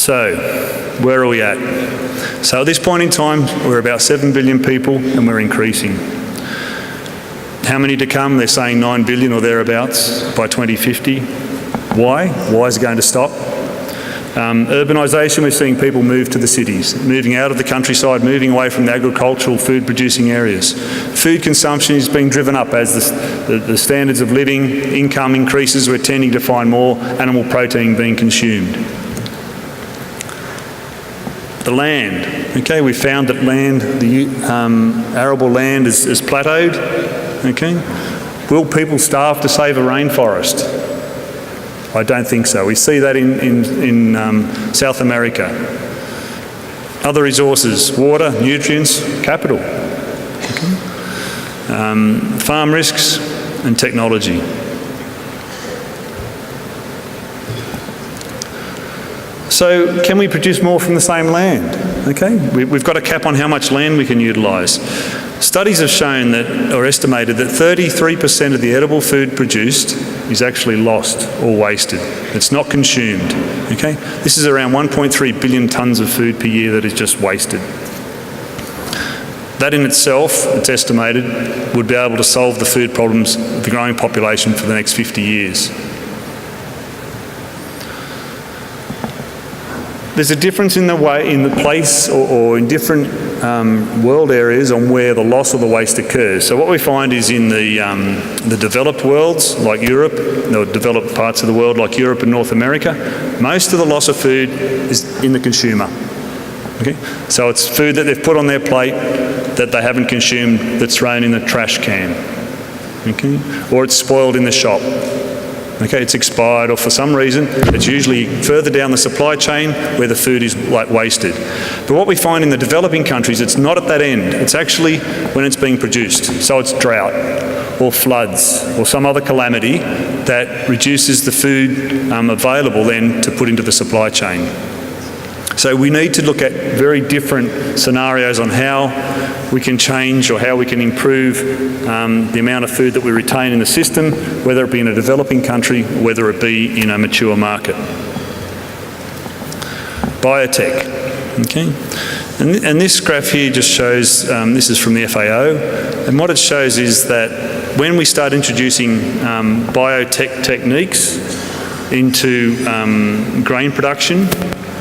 So, where are we at? So at this point in time, we're about 7 billion people and we're increasing. How many to come? They're saying 9 billion or thereabouts by 2050. Why? Why is it going to stop? Urbanisation, we're seeing people move to the cities, moving out of the countryside, moving away from the agricultural food-producing areas. Food consumption is being driven up as the standards of living, income increases. We're tending to find more animal protein being consumed. The land. Okay, we found that land, the arable land is plateaued. Okay, will people starve to save a rainforest? I don't think so. We see that in South America. Other resources, water, nutrients, capital. Okay. Farm risks and technology. So can we produce more from the same land? Okay, we've got a cap on how much land we can utilise. Studies have shown that, or estimated that 33% of the edible food produced is actually lost or wasted. It's not consumed. Okay, this is around 1.3 billion tonnes of food per year that is just wasted. That in itself, it's estimated, would be able to solve the food problems of the growing population for the next 50 years. There's a difference in the place or in different world areas on where the loss or the waste occurs. So what we find is in the developed worlds like Europe, the developed parts of the world like Europe and North America, most of the loss of food is in the consumer. Okay? So it's food that they've put on their plate that they haven't consumed, that's thrown in the trash can. Okay? Or it's spoiled in the shop. Okay, it's expired, or for some reason, it's usually further down the supply chain where the food is wasted. But what we find in the developing countries, it's not at that end. It's actually when it's being produced. So it's drought, or floods, or some other calamity that reduces the food available then to put into the supply chain. So we need to look at very different scenarios on how we can change or how we can improve the amount of food that we retain in the system, whether it be in a developing country, whether it be in a mature market. Biotech, okay? And this graph here just shows, this is from the FAO, and what it shows is that when we start introducing biotech techniques into grain production,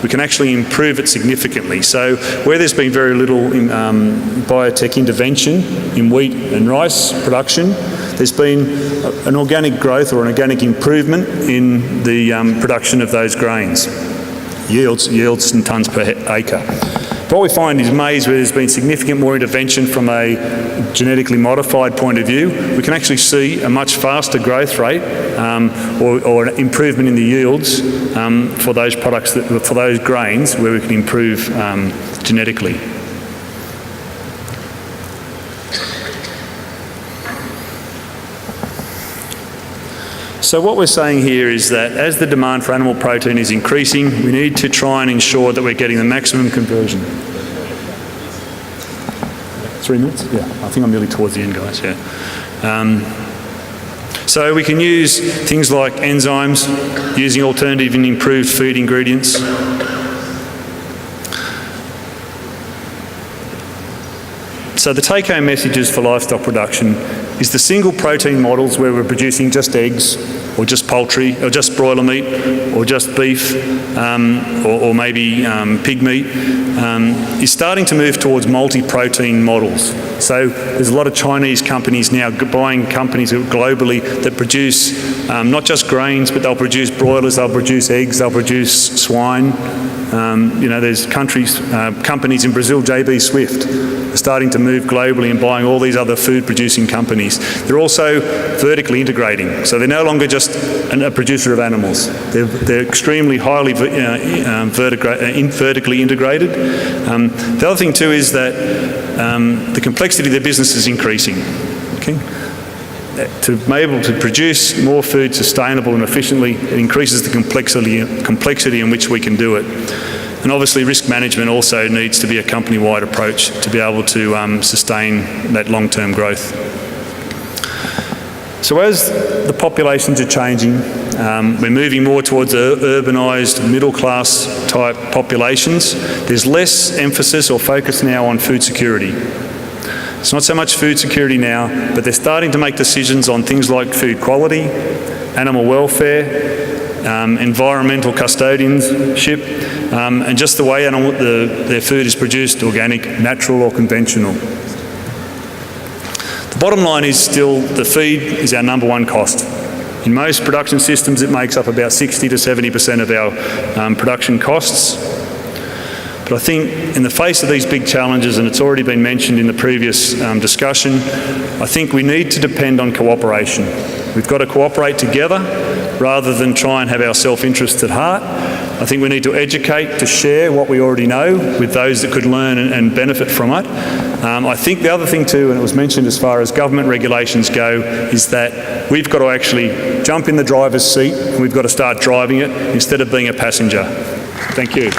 we can actually improve it significantly. So where there's been very little biotech intervention in wheat and rice production, there's been an organic growth or an organic improvement in the production of those grains, yields and tonnes per acre. But what we find is maize, where there's been significant more intervention from a genetically modified point of view, we can actually see a much faster growth rate or an improvement in the yields for those products, for those grains, where we can improve genetically. So what we're saying here is that as the demand for animal protein is increasing, we need to try and ensure that we're getting the maximum conversion. 3 minutes? Yeah, I think I'm nearly towards the end, guys, yeah. So we can use things like enzymes, using alternative and improved food ingredients. So the take-home messages for livestock production is the single protein models where we're producing just eggs or just poultry or just broiler meat or just beef or maybe pig meat is starting to move towards multi-protein models. So there's a lot of Chinese companies now buying companies globally that produce not just grains, but they'll produce broilers, they'll produce eggs, they'll produce swine. There's companies in Brazil, JB Swift, are starting to move globally and buying all these other food-producing companies. They're also vertically integrating, so they're no longer just a producer of animals. They're extremely highly vertically integrated. The other thing too is that the complexity of their business is increasing. Okay? To be able to produce more food sustainable and efficiently, it increases the complexity in which we can do it. And obviously risk management also needs to be a company-wide approach to be able to sustain that long-term growth. So as the populations are changing, we're moving more towards urbanised, middle-class type populations. There's less emphasis or focus now on food security. It's not so much food security now, but they're starting to make decisions on things like food quality, animal welfare, environmental custodianship, and just the way their food is produced, organic, natural or conventional. The bottom line is still the feed is our number one cost. In most production systems, it makes up about 60 to 70% of our production costs. But I think in the face of these big challenges, and it's already been mentioned in the previous discussion, I think we need to depend on cooperation. We've got to cooperate together rather than try and have our self-interest at heart. I think we need to educate, to share what we already know with those that could learn and benefit from it. I think the other thing too, and it was mentioned as far as government regulations go, is that we've got to actually jump in the driver's seat and we've got to start driving it instead of being a passenger. Thank you.